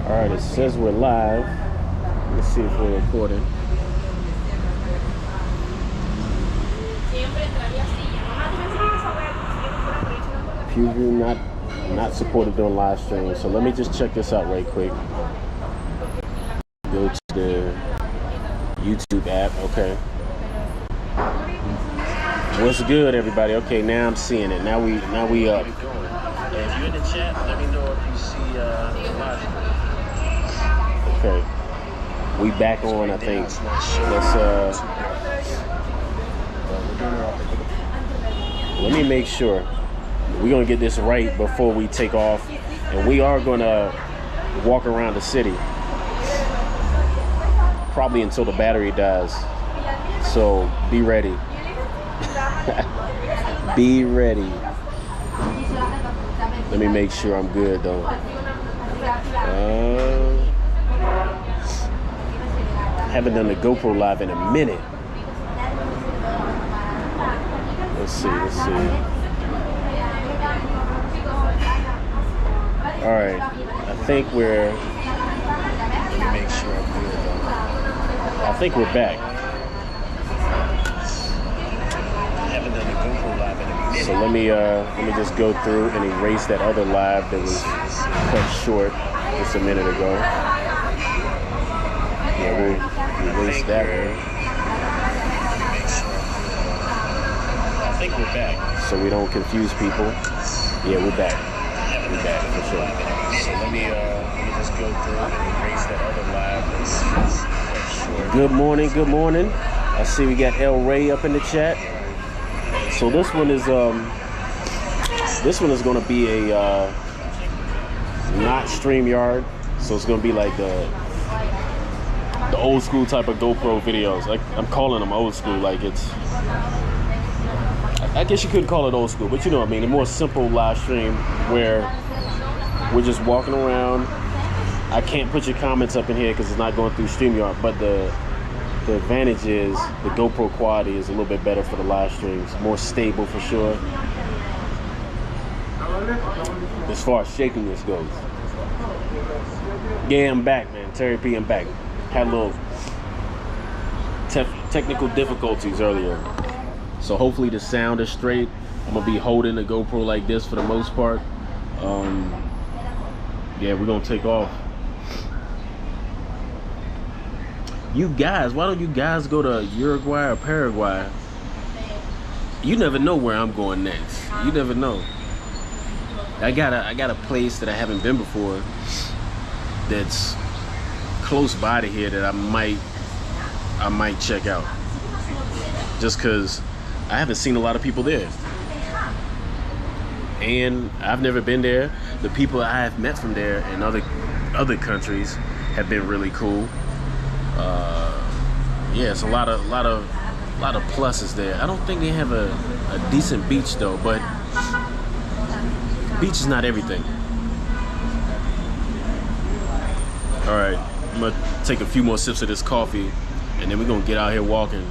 All right, it says we're live. Let's see if we're recording. Preview not supported on live stream. So let me just check this out right quick. Go to the YouTube app. Okay. What's good, everybody? Okay, now I'm seeing it. Now we up. If you're in the chat, let me know if you see the live stream. Okay. We back on, I think. Let's let me make sure. We're gonna get this right before we take off, and we are gonna walk around the city probably until the battery dies. So be ready. Be ready. Let me make sure I'm good though. Haven't done the GoPro live in a minute. Let's see. All right, I think we're. Let me make sure I'm good though. I think we're back. Haven't done the GoPro live in a minute. So let me just go through and erase that other live that was cut short just a minute ago. Yeah, we'll erase that one. I think we're back. So we don't confuse people. Yeah, we're back. We're back for sure. So let me just go through and erase that other live that's cut short. Good morning. I see we got El Ray up in the chat. So this one is going to be a not StreamYard. So it's going to be like the old school type of GoPro videos. Like I'm calling them old school. Like it's, I guess you could call it old school, but you know what I mean. A more simple live stream where we're just walking around. I can't put your comments up in here because it's not going through StreamYard, but the advantage is the GoPro quality is a little bit better for the live streams, more stable for sure. As far as shakiness goes. Yeah, I'm back, man. Terry P, I'm back. Had a little technical difficulties earlier. So hopefully the sound is straight. I'm gonna be holding the GoPro like this for the most part. Yeah, we're gonna take off. You guys, why don't you guys go to Uruguay or Paraguay? You never know where I'm going next. You never know. I got a place that I haven't been before that's close by to here that I might check out. Just cause I haven't seen a lot of people there. And I've never been there. The people I have met from there and other countries have been really cool. Yeah, it's a lot of pluses there. I don't think they have a decent beach though, but beach is not everything. All right, I'm gonna take a few more sips of this coffee, and then we're gonna get out here walking.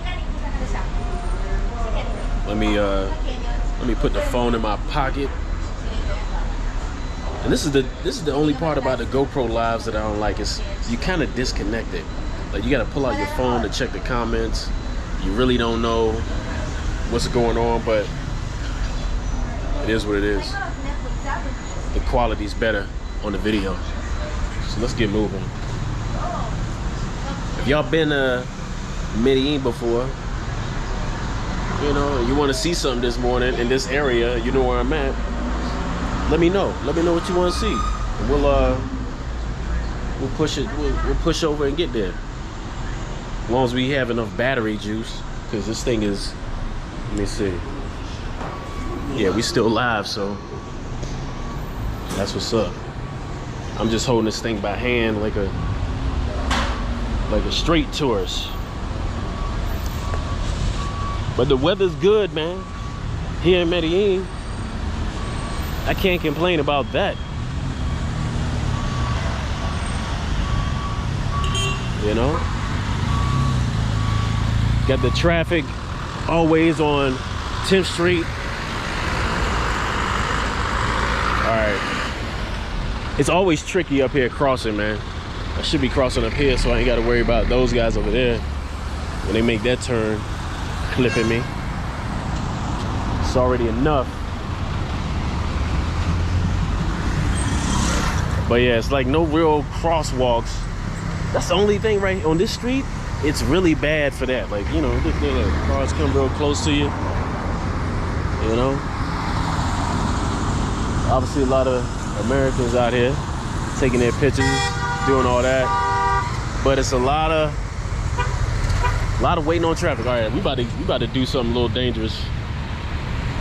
Let me put the phone in my pocket. And this is the only part about the GoPro lives that I don't like. Is you kind of disconnected. Like you got to pull out your phone to check the comments. You really don't know what's going on, but it is what it is. The quality's better on the video. So let's get moving. If y'all been to Medellin before, you know, you want to see something this morning in this area, you know where I'm at, let me know. Let me know what you want to see. And we'll push over and get there. As long as we have enough battery juice, because this thing is, let me see. Yeah, we still live, so that's what's up. I'm just holding this thing by hand like a straight tourist. But the weather's good, man. Here in Medellin, I can't complain about that. You know? Got the traffic always on 10th Street. All right. It's always tricky up here crossing, man. I should be crossing up here so I ain't got to worry about those guys over there when they make that turn, clipping me. It's already enough. But yeah, it's like no real crosswalks. That's the only thing right on this street. It's really bad for that. Like, you know, look, cars come real close to you. You know? Obviously a lot of Americans out here taking their pictures, doing all that. But it's a lot of waiting on traffic. All right, we about to do something a little dangerous.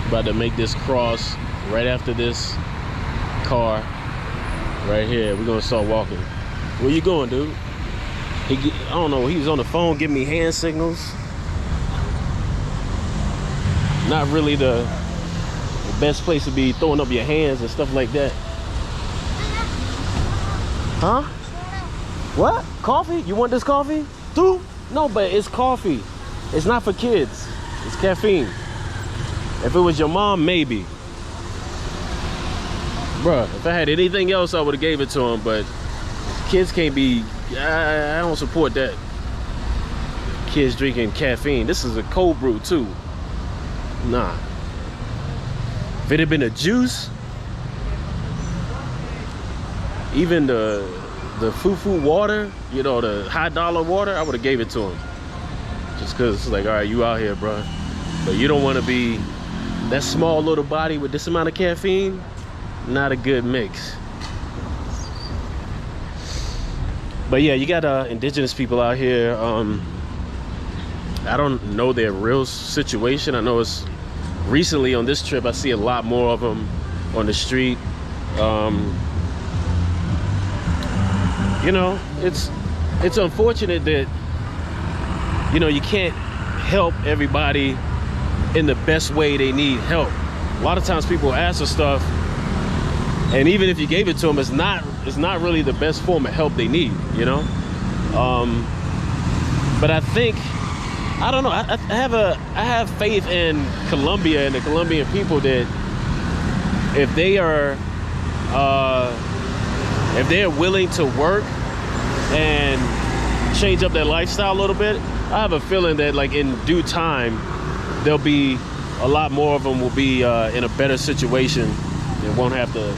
About to make this cross right after this car right here. We're gonna start walking. Where you going, dude? I don't know, he was on the phone giving me hand signals. Not really the best place to be throwing up your hands and stuff like that. Huh? What? Coffee? You want this coffee? Too? No, but it's coffee. It's not for kids. It's caffeine. If it was your mom, maybe. Bruh, if I had anything else, I would have gave it to him, but kids can't be, I don't support that. Kids drinking caffeine. This is a cold brew too. Nah. If it had been a juice, even the fufu water, you know, the high dollar water, I would have gave it to him. Just cause it's like, all right, you out here, bro. But you don't want to be that small little body with this amount of caffeine. Not a good mix. But yeah, you got indigenous people out here. I don't know their real situation. I know it's recently on this trip I see a lot more of them on the street. You know, it's unfortunate that, you know, you can't help everybody in the best way they need help. A lot of times people ask for stuff, and even if you gave it to them, it's not really the best form of help they need, you know. But I think, I don't know, I have faith in Colombia and the Colombian people that if they're willing to work and change up their lifestyle a little bit, I have a feeling that like in due time there'll be a lot more of them will be in a better situation and won't have to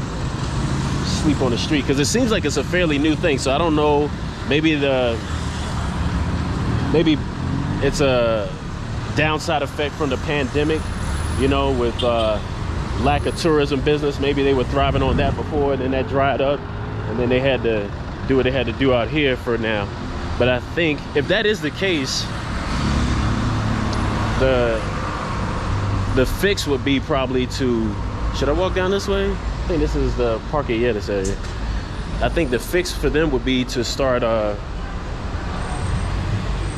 sleep on the street, because it seems like it's a fairly new thing. So I don't know, maybe it's a downside effect from the pandemic, you know, with lack of tourism business. Maybe they were thriving on that before, and then that dried up, and then they had to do what they had to do out here for now. But I think if that is the case, the fix would be probably to, should I walk down this way? I think this is the Parquilletes area. I think the fix for them would be to start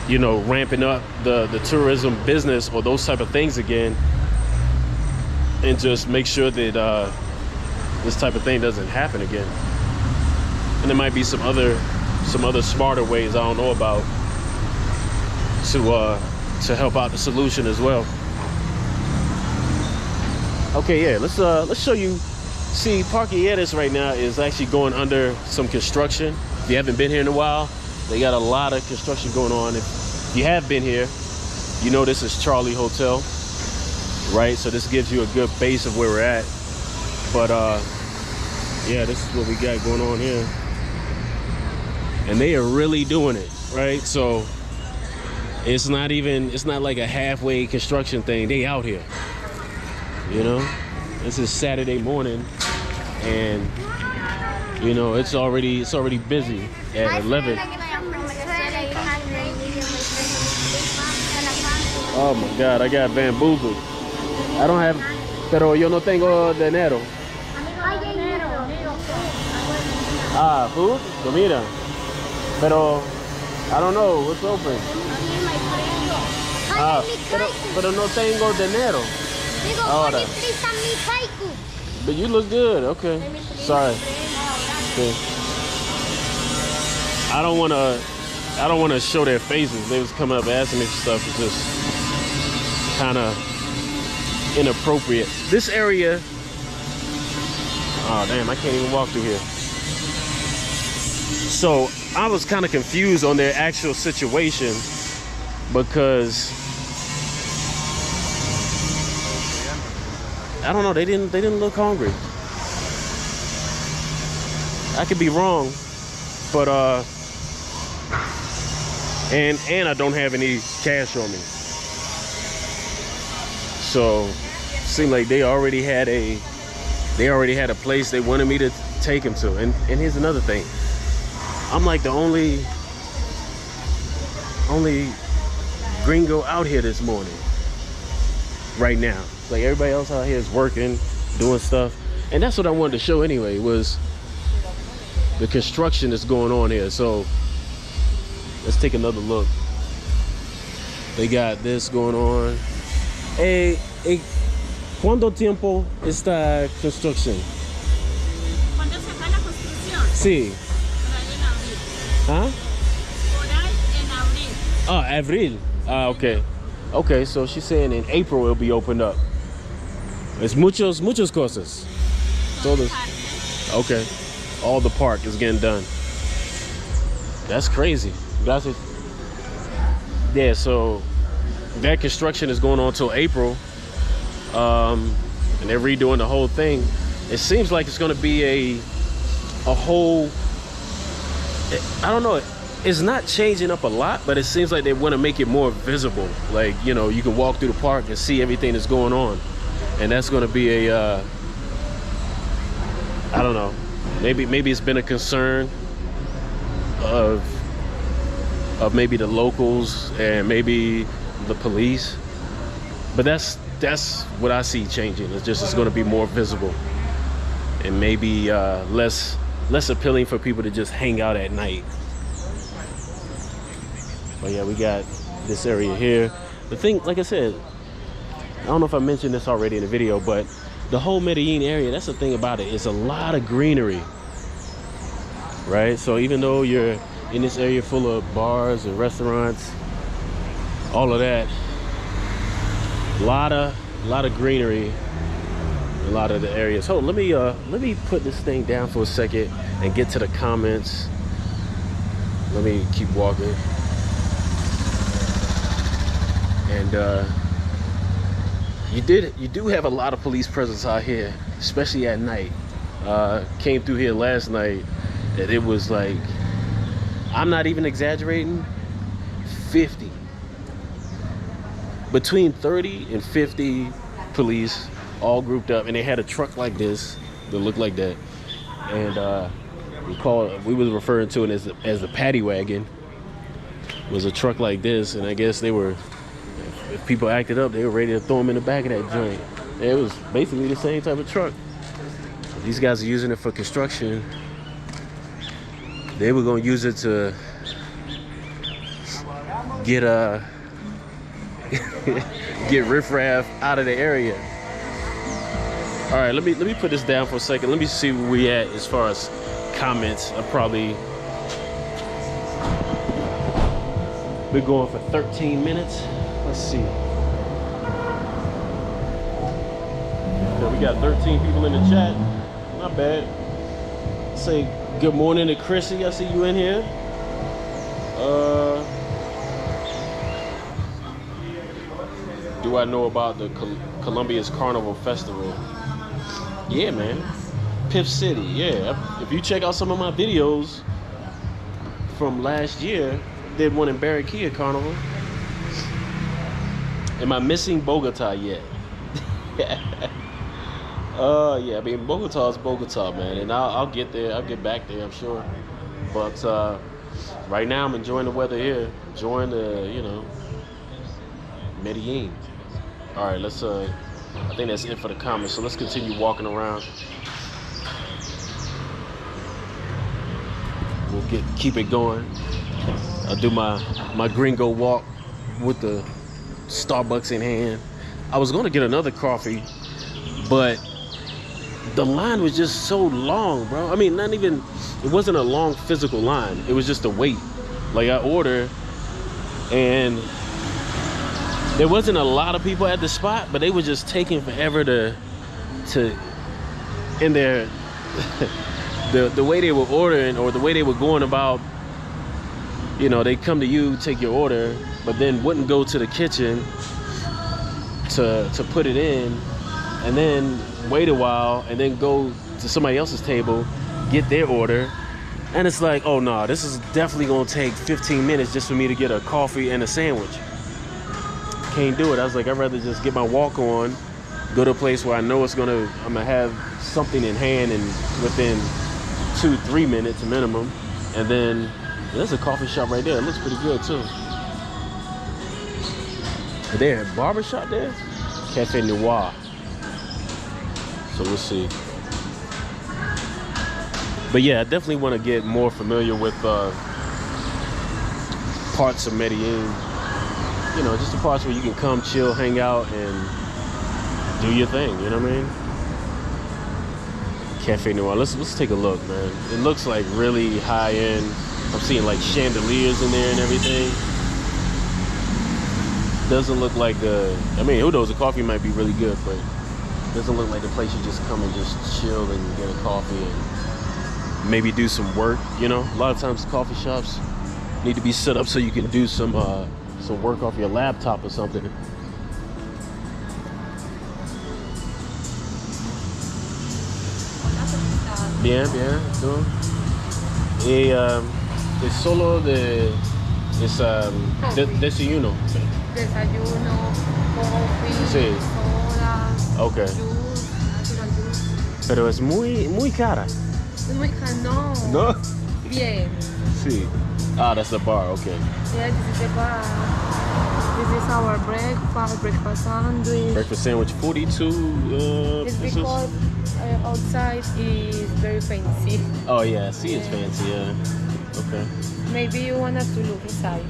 you know, ramping up the tourism business or those type of things again, and just make sure that this type of thing doesn't happen again. And there might be some other smarter ways I don't know about to help out the solution as well. Okay, yeah, let's show you. See, Parquilletes right now is actually going under some construction. If you haven't been here in a while, they got a lot of construction going on. If you have been here, you know this is Charlie Hotel, right? So this gives you a good base of where we're at. But yeah, this is what we got going on here. And they are really doing it, right? So it's not like a halfway construction thing. They out here, you know? This is Saturday morning, and you know it's already busy at 11. Oh my God, I got bamboozled. I don't have, pero yo no tengo dinero. Ah, food, comida. Pero I don't know what's open. Ah, pero no tengo dinero. Ahora. But you look good. Okay. Sorry. Okay. I don't wanna show their faces. They was coming up asking me for stuff. It's just kind of inappropriate. This area. Oh damn! I can't even walk through here. So I was kind of confused on their actual situation because I don't know, they didn't look hungry. I could be wrong, but and I don't have any cash on me. So seemed like they already had a place they wanted me to take them to. And here's another thing. I'm like the only gringo out here this morning right now. Like everybody else out here is working, doing stuff. And that's what I wanted to show anyway, was the construction that's going on here. So let's take another look. They got this going on. ¿Cuánto tiempo esta construcción? ¿Cuándo se acaba la construcción? Sí. Por ahí en abril. Huh? Por ahí en abril. Oh, abril. Okay. Okay, so she's saying in April it'll be opened up. It's muchas cosas. Todas. Okay. All the park is getting done. That's crazy. Gracias. Yeah, so that construction is going on till April. And they're redoing the whole thing. It seems like it's going to be a whole, I don't know, it's not changing up a lot, but it seems like they want to make it more visible. Like, you know, you can walk through the park and see everything that's going on. And that's going to be a, I don't know, maybe it's been a concern of maybe the locals and maybe the police. But that's what I see changing. It's going to be more visible and maybe less appealing for people to just hang out at night. But yeah, we got this area here. The thing, like I said, I don't know if I mentioned this already in the video, but the whole Medellin area, that's the thing about it. It's a lot of greenery, right? So even though you're in this area full of bars and restaurants, all of that, a lot of greenery in a lot of the areas. So let me put this thing down for a second and get to the comments. Let me keep walking. And you do have a lot of police presence out here, especially at night. Came through here last night and it was like, I'm not even exaggerating, 50. Between 30 and 50 police all grouped up, and they had a truck like this that looked like that. And we was referring to it as the paddy wagon. It was a truck like this, and I guess they were, if people acted up, they were ready to throw them in the back of that joint. It was basically the same type of truck. These guys are using it for construction. They were gonna use it to get get riffraff out of the area. All right, let me put this down for a second. Let me see where we at as far as comments. We're going for 13 minutes. Let's see. Yeah, we got 13 people in the chat. Not bad. Say good morning to Chrissy. I see you in here. Do I know about the Colombia's Carnival Festival? Yeah, man. Piff City, yeah. If you check out some of my videos from last year, did one in Barranquilla Carnival. Am I missing Bogota yet? Yeah, I mean, Bogota's Bogota, man. And I'll get there. I'll get back there, I'm sure. But right now, I'm enjoying the weather here. Enjoying the, you know, Medellin. All right, let's I think that's it for the comments, so let's continue walking around. We'll keep it going. I'll do my gringo walk with the Starbucks in hand. I was gonna get another coffee, but the line was just so long, bro. I mean, it wasn't a long physical line. It was just a wait. Like, I ordered and there wasn't a lot of people at the spot, but they were just taking forever to in their the way they were ordering, or the way they were going about, you know, they come to you, take your order, but then wouldn't go to the kitchen to put it in, and then wait a while, and then go to somebody else's table, get their order, and it's like, oh no, this is definitely gonna take 15 minutes just for me to get a coffee and a sandwich. Can't do it. I was like, I'd rather just get my walk on, go to a place where I know I'm gonna have something in hand and within 2-3 minutes minimum. And then there's a coffee shop right there. It looks pretty good too. There, barbershop there? Cafe Noir. So we'll see. But yeah, I definitely want to get more familiar with parts of Medellin. You know, just the parts where you can come, chill, hang out, and do your thing. You know what I mean? Cafe Noir. Let's take a look, man. It looks like really high end. I'm seeing like chandeliers in there and everything. Doesn't look like I mean, who knows? The coffee might be really good, but doesn't look like the place you just come and just chill and get a coffee and maybe do some work. You know, a lot of times coffee shops need to be set up so you can do some work off your laptop or something. Bien, ¿tú? Y es solo desayuno. Desayuno, coffee, Sí. soda, Okay. juice, natural juice. Pero es muy cara. Es muy caro, no. No? Bien. Sí. Ah, that's the bar, okay. Yeah, this is the bar. This is our breakfast sandwich. Breakfast sandwich, 42 It's pesos. because outside is very fancy. Oh yeah, see, it's fancy, yeah. Okay. Maybe you want us to look inside.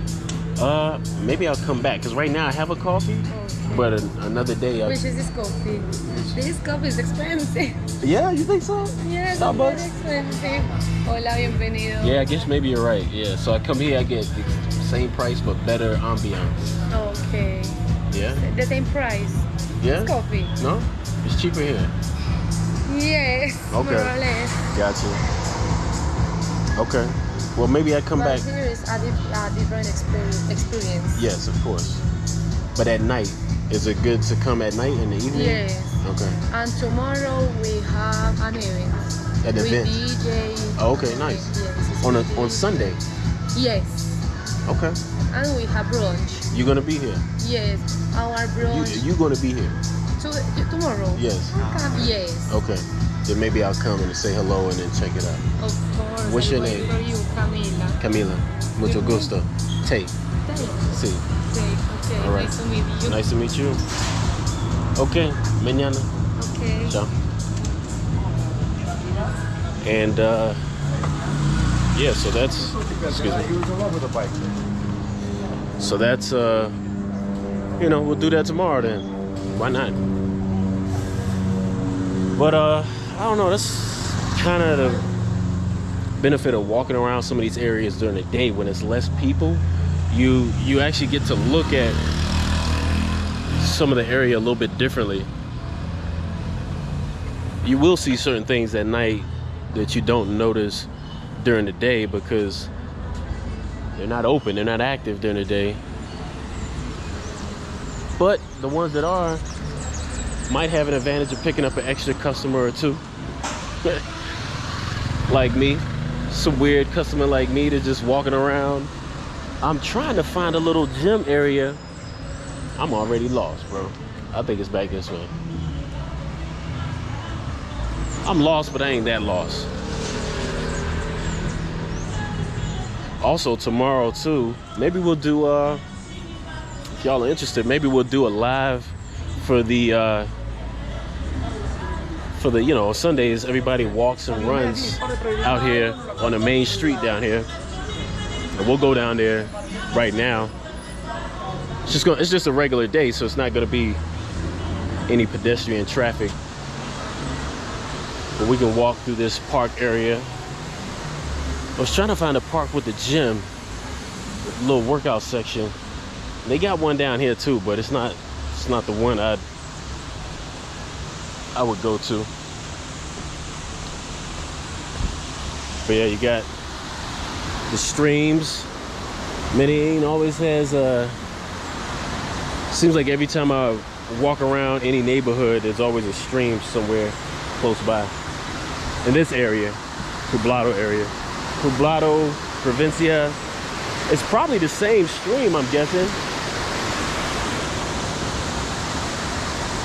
Maybe I'll come back, because right now I have a coffee, Okay. but another day Which is this coffee? This coffee is expensive. Yeah, you think so? Yeah, it's Starbucks? very expensive. Hola, bienvenido. Yeah, I guess maybe you're right. Yeah, so I come here, I get the same price but better ambiance. Okay. Yeah? The same price. Yeah? It's coffee. No? It's cheaper here. Yes. Okay. More or less. Gotcha. Okay. Well, maybe I come But back. here is a different experience. Yes, of course. But at night, is it good to come at night in the evening? Yes. Okay. And tomorrow we have an event. An with event? DJ. Oh, okay, nice. Yes. it's On DJ. Sunday? Yes. Okay. And we have brunch. You're gonna be here? Yes. Our brunch. You gonna be here? Tomorrow? Yes. Yes. Okay. Then maybe I'll come and say hello and then check it out. Of course. What's your I wait name? For you, Camila. Camila, mucho gusto. Tay. Sí. Okay. All right. Nice to meet you. Nice to meet you. Okay. Mañana. Okay. Ciao. And yeah, so that's, excuse me. He was in love with a bike. So that's you know, we'll do that tomorrow then. Why not? But I don't know, that's kind of the benefit of walking around some of these areas during the day when it's less people. You actually get to look at some of the area a little bit differently. You will see certain things at night that you don't notice during the day because they're not open, they're not active during the day. But the ones that are might have an advantage of picking up an extra customer or two. Like me, some weird customer like me that's just walking around. I'm trying to find a little gym area. I'm already lost, bro. I think it's back this way. I'm lost, but I ain't that lost. Also tomorrow too, maybe we'll do if y'all are interested, maybe we'll do a live for the you know, Sundays everybody walks and runs out here on the main street down here. And we'll go down there right now. It's just a regular day, so it's not gonna be any pedestrian traffic. But we can walk through this park area. I was trying to find a park with the gym, a little workout section. They got one down here too, but it's not the one I would go to. But yeah, you got the streams. Medellin always has seems like every time I walk around any neighborhood, there's always a stream somewhere close by. In this area, Poblado area. Poblado, Provincia. It's probably the same stream, I'm guessing.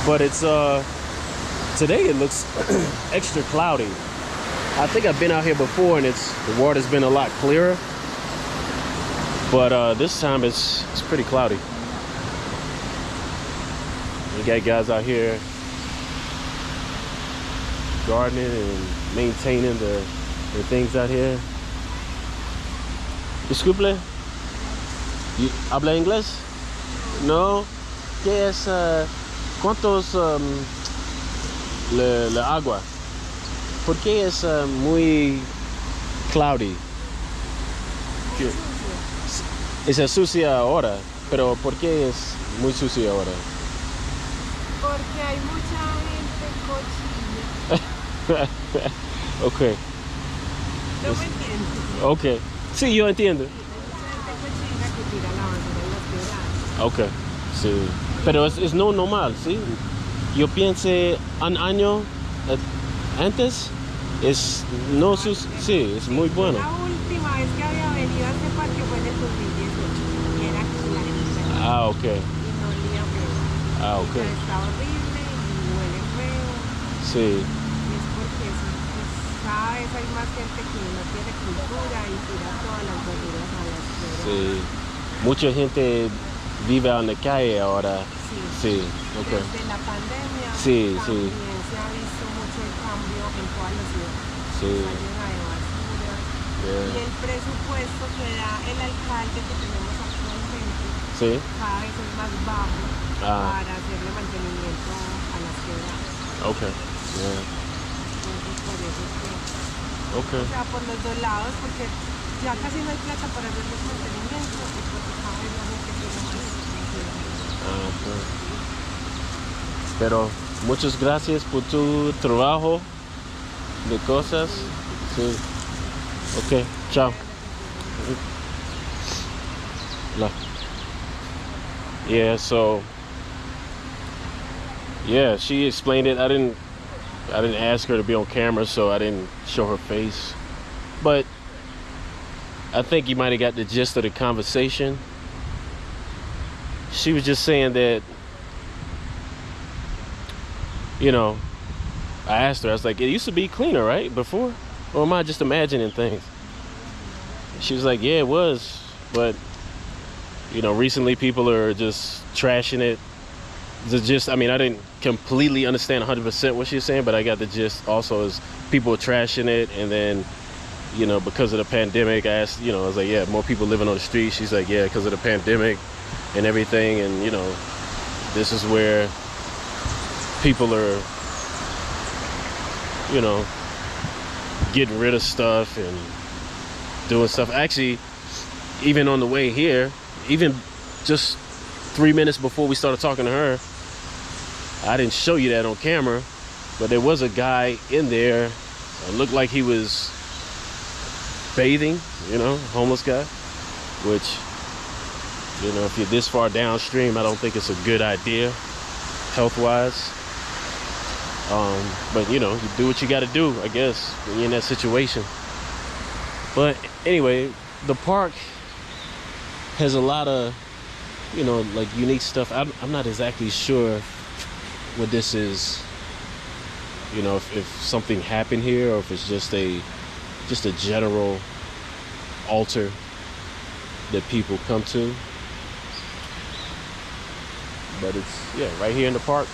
But it's today it looks extra cloudy. I think I've been out here before and the water's been a lot clearer. But this time it's pretty cloudy. You got guys out here gardening and maintaining the things out here. Disculpe, ¿habla inglés? No. ¿Qué es? ¿Cuántos la agua? ¿Por qué es muy cloudy? Es sucia ahora, pero ¿por qué es muy sucia ahora? Porque hay mucha gente cochina. Okay. ¿No me entiendes? Okay. Sí, yo entiendo. Hay mucha gente cochina que tira la basura en las quebradas. Okay. Sí. Pero es no normal, ¿sí? Yo pensé un año antes es no sus, sí, es muy bueno. La última vez que había venido a este parque fue en el 2018 y era clarita. Ah, okay. Y no olía feo. Ah, okay. Está horrible y huele feo. Sí. Y es porque pues, cada vez hay más gente que no tiene cultura y tira todas las verduras a las quebradas. Sí. Mucha gente vive en la calle ahora. Sí. Sí, okay. Desde la pandemia Sí, también sí. se ha visto mucho el cambio en todas las ciudades. Sí. Está llena de basura. Yeah. Y el presupuesto que da el alcalde que tenemos actualmente Sí. cada vez es más bajo Ah. para hacerle mantenimiento a las quebradas. Okay. Yeah. Entonces por eso es que, Okay. o sea, por los dos lados, porque ya casi no hay plata para hacerles mantenimiento y porque cada vez la gente tiene más necesidad. Ah, okay. Pero muchas gracias por tu trabajo de cosas. Sí. Okay. Chao. La. Yeah. So. Yeah, she explained it. I didn't ask her to be on camera, so I didn't show her face. But I think you might have got the gist of the conversation. She was just saying that, you know, I asked her, I was like, it used to be cleaner, right, before? Or am I just imagining things? She was like, yeah, it was. But, you know, recently people are just trashing it. I mean, I didn't completely understand 100% what she was saying, but I got the gist also is people are trashing it. And then, you know, because of the pandemic, I asked, you know, I was like, yeah, more people living on the street. She's like, yeah, because of the pandemic and everything. And, you know, this is where people are, you know, getting rid of stuff and doing stuff. Actually, even on the way here, even just 3 minutes before we started talking to her, I didn't show you that on camera, but there was a guy in there. It looked like he was bathing, you know, homeless guy, which, you know, if you're this far downstream, I don't think it's a good idea health-wise. But, you know, you do what you got to do, I guess, when you're in that situation. But anyway, the park has a lot of, you know, like unique stuff. I'm not exactly sure what this is, you know, if something happened here or if it's just a general altar that people come to. But it's, yeah, right here in the park.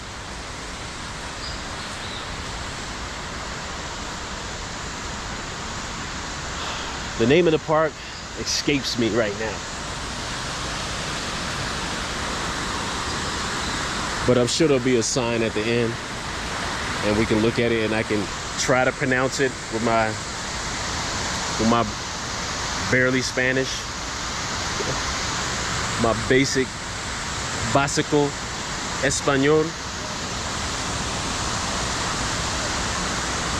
The name of the park escapes me right now. But I'm sure there'll be a sign at the end and we can look at it and I can try to pronounce it with my barely Spanish, my básico español.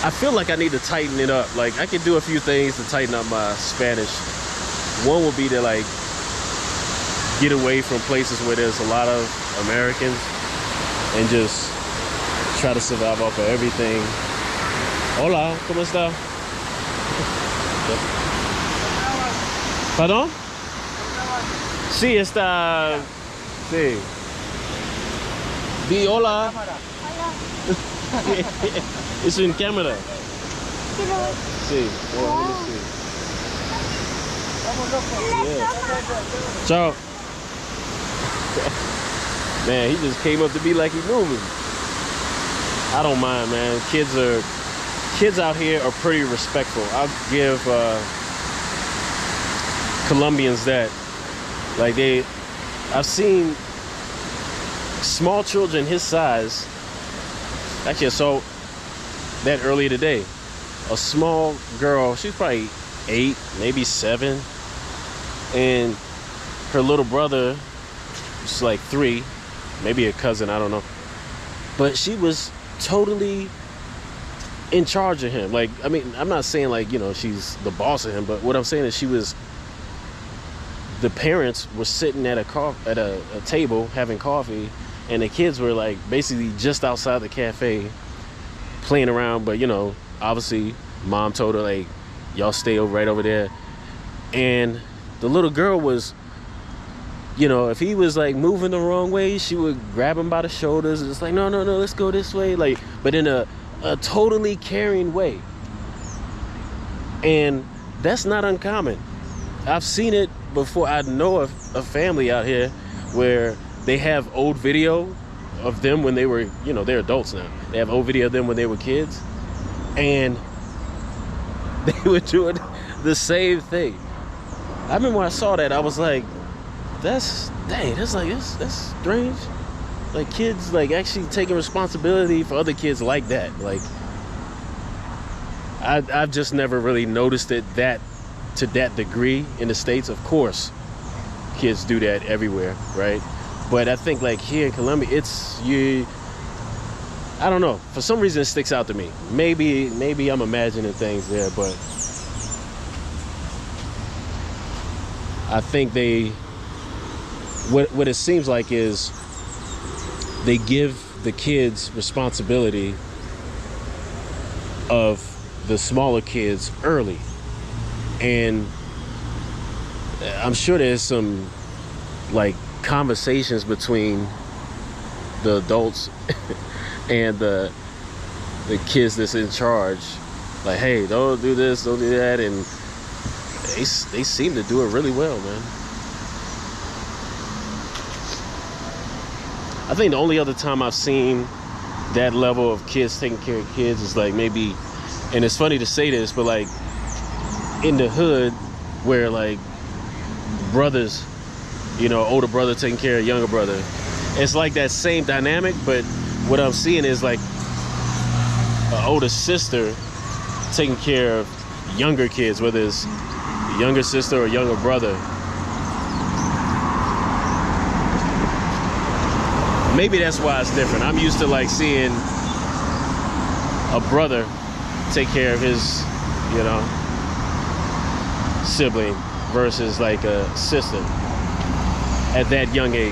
I feel like I need to tighten it up. Like I could do a few things to tighten up my Spanish. One would be to like get away from places where there's a lot of Americans and just try to survive off of everything. Hola, ¿cómo está? ¿Perdón? Sí, está... Sí. Di hola. Es en cámara. Sí. Well, let me see. Yeah. Ciao. Man, he just came up to me like he knew me. I don't mind, man. Kids out here are pretty respectful. I'll give Colombians that. Like I've seen small children his size. Actually, I saw that earlier today. A small girl, she's probably 8, maybe 7, and her little brother was like 3, maybe a cousin, I don't know. But she was totally in charge of him. Like, I mean, I'm not saying like, you know, she's the boss of him, but what I'm saying is the parents were sitting at a table having coffee, and the kids were like basically just outside the cafe playing around. But you know, obviously mom told her like, y'all stay right over there. And the little girl was, you know, if he was like moving the wrong way, she would grab him by the shoulders and it's like, no, let's go this way. Like, but in a totally caring way. And that's not uncommon. I've seen it before. I know of a family out here where they have old video of them when they were, you know, they're adults now. They have old video of them when they were kids, and they were doing the same thing. I remember when I saw that, I was like, that's strange. Like kids like actually taking responsibility for other kids like that. Like I've just never really noticed it to that degree in the States. Of course, kids do that everywhere, right? But I think like here in Colombia, I don't know. For some reason, it sticks out to me. Maybe I'm imagining things there, but I think what it seems like is they give the kids responsibility of the smaller kids early. And I'm sure there's some like conversations between the adults and the kids that's in charge. Like, hey, don't do this, don't do that. And they seem to do it really well, man. I think the only other time I've seen that level of kids taking care of kids is like maybe, and it's funny to say this, but like in the hood where like brothers, you know, older brother taking care of younger brother, it's like that same dynamic. But what I'm seeing is like an older sister taking care of younger kids, whether it's a younger sister or younger brother. Maybe that's why it's different. I'm used to like seeing a brother take care of his, you know, sibling versus like a sister at that young age.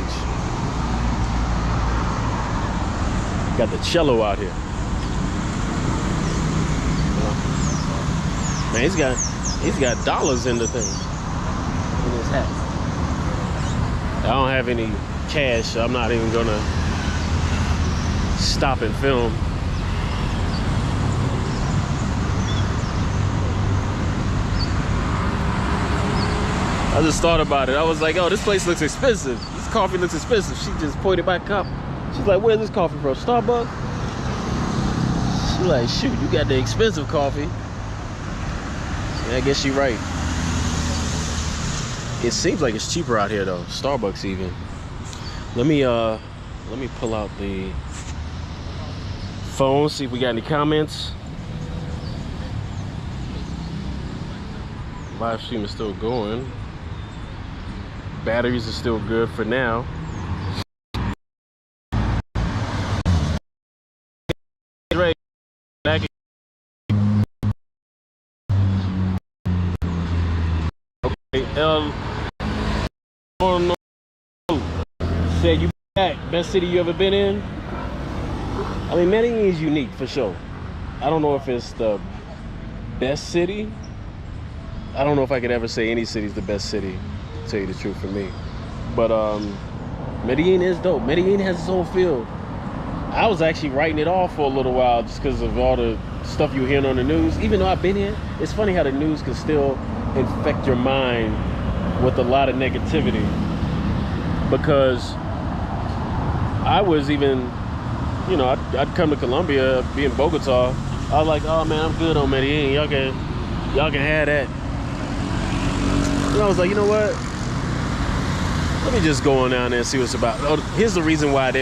Got the cello out here. Man, he's got dollars in the thing, in his hat. I don't have any cash, so I'm not even gonna stop and film. I just thought about it. I was like, oh, this place looks expensive. This coffee looks expensive. She just pointed my cup. She's like, where's this coffee from? Starbucks? She's like, shoot, you got the expensive coffee. Yeah, I guess she's right. It seems like it's cheaper out here though. Starbucks even. Let me pull out the phone, see if we got any comments. Live stream is still going. Batteries are still good for now. Back Said you back. Best city you ever been in? I mean, Medellin is unique for sure. I don't know if it's the best city. I don't know if I could ever say any city's the best city, to tell you the truth for me. But Medellin is dope. Medellin has its own feel. I was actually writing it off for a little while just because of all the stuff you were hearing on the news. Even though I've been here, it's funny how the news can still infect your mind with a lot of negativity. Because I was even, you know, I'd come to Colombia, be in Bogota. I was like, oh man, I'm good on Medellin. Y'all can have that. And I was like, you know what? Let me just go on down there and see what's about. Oh, here's the reason why I didn't